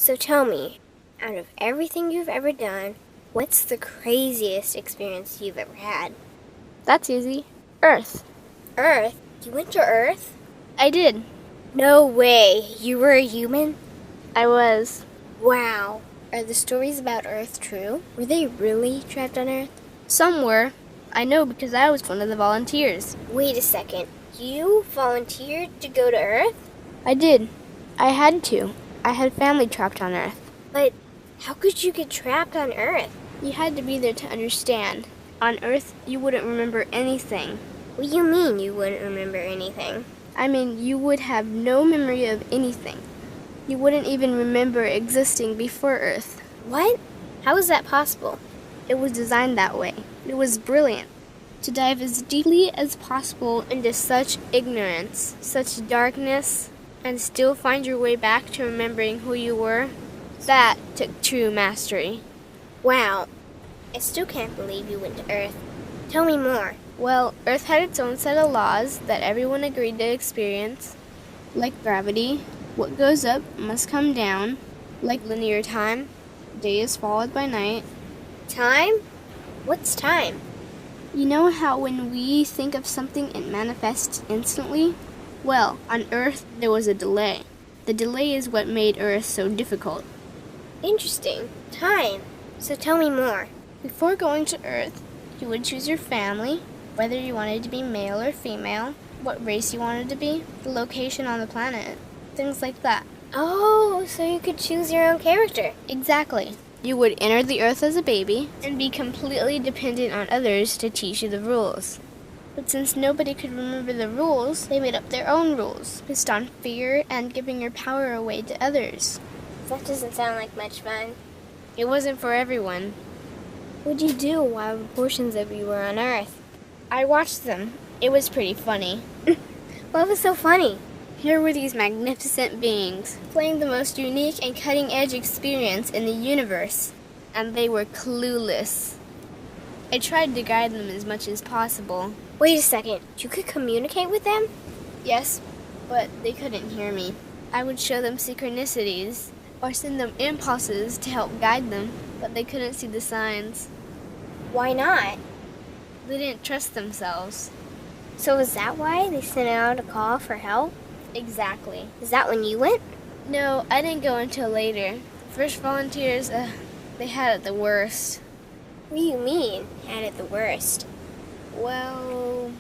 So tell me, out of everything you've ever done, what's the craziest experience you've ever had? That's easy. Earth. Earth? You went to Earth? I did. No way. You were a human? I was. Wow. Are the stories about Earth true? Were they really trapped on Earth? Some were. I know because I was one of the volunteers. Wait a second. You volunteered to go to Earth? I did. I had to. I had family trapped on Earth. But how could you get trapped on Earth? You had to be there to understand. On Earth, you wouldn't remember anything. What do you mean you wouldn't remember anything? I mean, you would have no memory of anything. You wouldn't even remember existing before Earth. What? How is that possible? It was designed that way. It was brilliant. To dive as deeply as possible into such ignorance, such darkness, and still find your way back to remembering who you were, that took true mastery. Wow. I still can't believe you went to Earth. Tell me more. Well, Earth had its own set of laws that everyone agreed to experience, like gravity. What goes up must come down, like linear time. Day is followed by night. Time? What's time? You know how when we think of something it manifests instantly? Well, on Earth there was a delay. The delay is what made Earth so difficult. Interesting. Time. So tell me more. Before going to Earth, you would choose your family, whether you wanted to be male or female, what race you wanted to be, the location on the planet, things like that. Oh, so you could choose your own character. Exactly. You would enter the Earth as a baby and be completely dependent on others to teach you the rules. But since nobody could remember the rules, they made up their own rules, based on fear and giving your power away to others. That doesn't sound like much fun. It wasn't for everyone. What'd you do while portions of you were on Earth? I watched them. It was pretty funny. What was so funny? Here were these magnificent beings, playing the most unique and cutting-edge experience in the universe, and they were clueless. I tried to guide them as much as possible. Wait a second. You could communicate with them? Yes, but they couldn't hear me. I would show them synchronicities, or send them impulses to help guide them, but they couldn't see the signs. Why not? They didn't trust themselves. So is that why they sent out a call for help? Exactly. Is that when you went? No, I didn't go until later. The first volunteers, they had it the worst. What do you mean, had it the worst? Well,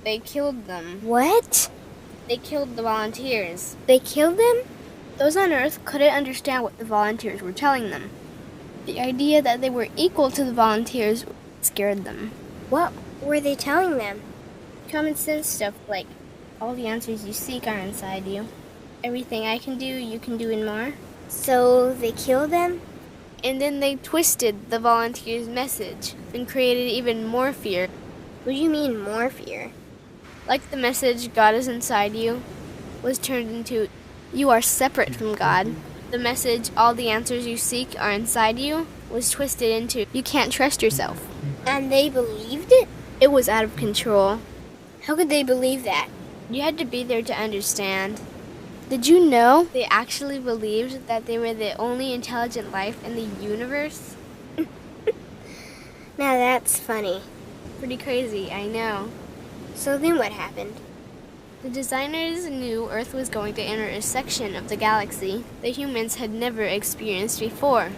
they killed them. What? They killed the volunteers. They killed them? Those on Earth couldn't understand what the volunteers were telling them. The idea that they were equal to the volunteers scared them. What were they telling them? Common sense stuff like, all the answers you seek are inside you. Everything I can do, you can do and more. So they killed them? And then they twisted the volunteers' message and created even more fear. What do you mean, more fear? Like the message, God is inside you, was turned into, you are separate from God. The message, all the answers you seek are inside you, was twisted into, you can't trust yourself. And they believed it? It was out of control. How could they believe that? You had to be there to understand. Did you know they actually believed that they were the only intelligent life in the universe? Now that's funny. Pretty crazy, I know. So then what happened? The designers knew Earth was going to enter a section of the galaxy the humans had never experienced before.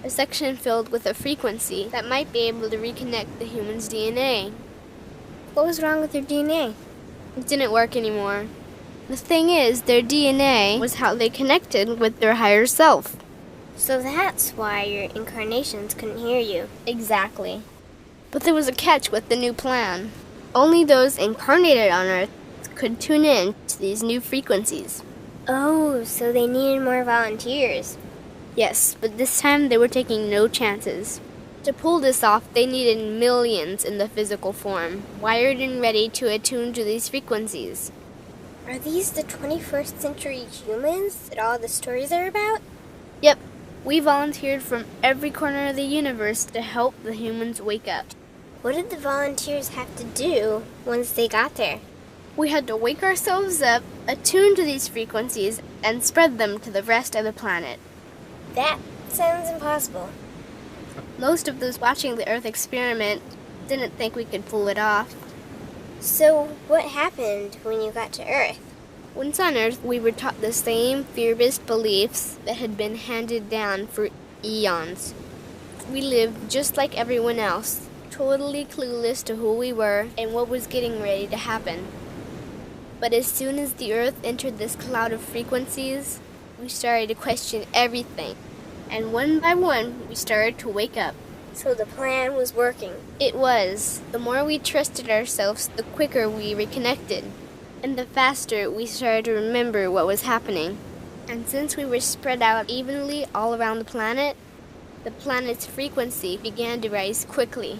A section filled with a frequency that might be able to reconnect the human's DNA. What was wrong with their DNA? It didn't work anymore. The thing is, their DNA was how they connected with their higher self. So that's why your incarnations couldn't hear you. Exactly. But there was a catch with the new plan. Only those incarnated on Earth could tune in to these new frequencies. Oh, so they needed more volunteers. Yes, but this time they were taking no chances. To pull this off, they needed millions in the physical form, wired and ready to attune to these frequencies. Are these the 21st century humans that all the stories are about? Yep. We volunteered from every corner of the universe to help the humans wake up. What did the volunteers have to do once they got there? We had to wake ourselves up, attune to these frequencies, and spread them to the rest of the planet. That sounds impossible. Most of those watching the Earth experiment didn't think we could pull it off. So, what happened when you got to Earth? Once on Earth, we were taught the same fear-based beliefs that had been handed down for eons. We lived just like everyone else, totally clueless to who we were and what was getting ready to happen. But as soon as the Earth entered this cloud of frequencies, we started to question everything. And one by one, we started to wake up. So the plan was working. It was. The more we trusted ourselves, the quicker we reconnected. And the faster we started to remember what was happening. And since we were spread out evenly all around the planet's frequency began to rise quickly.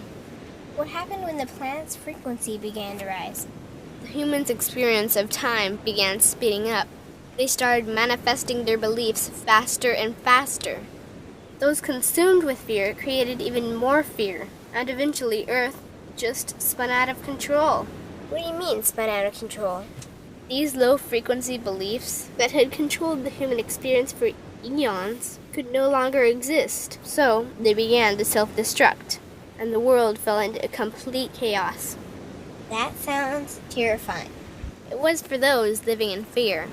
What happened when the planet's frequency began to rise? The humans' experience of time began speeding up. They started manifesting their beliefs faster and faster. Those consumed with fear created even more fear, and eventually Earth just spun out of control. What do you mean, spun out of control? These low-frequency beliefs that had controlled the human experience for eons could no longer exist, so they began to self-destruct, and the world fell into complete chaos. That sounds terrifying. It was for those living in fear,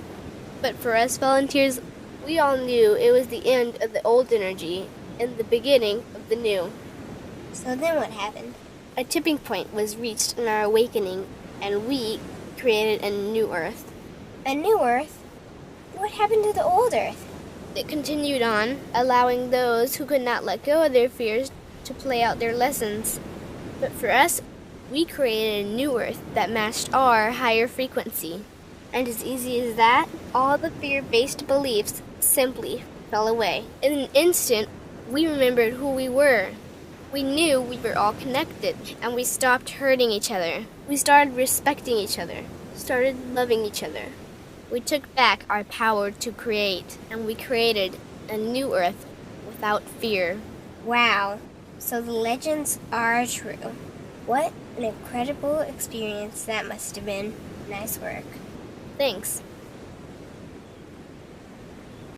but for us volunteers, we all knew it was the end of the old energy and the beginning of the new. So then what happened? A tipping point was reached in our awakening, and we created a new Earth. A new Earth? What happened to the old Earth? It continued on, allowing those who could not let go of their fears to play out their lessons. But for us, we created a new Earth that matched our higher frequency. And as easy as that, all the fear-based beliefs simply fell away. In an instant, we remembered who we were. We knew we were all connected, and we stopped hurting each other. We started respecting each other, started loving each other. We took back our power to create, and we created a new Earth without fear. Wow, so the legends are true. What an incredible experience that must have been. Nice work. Thanks.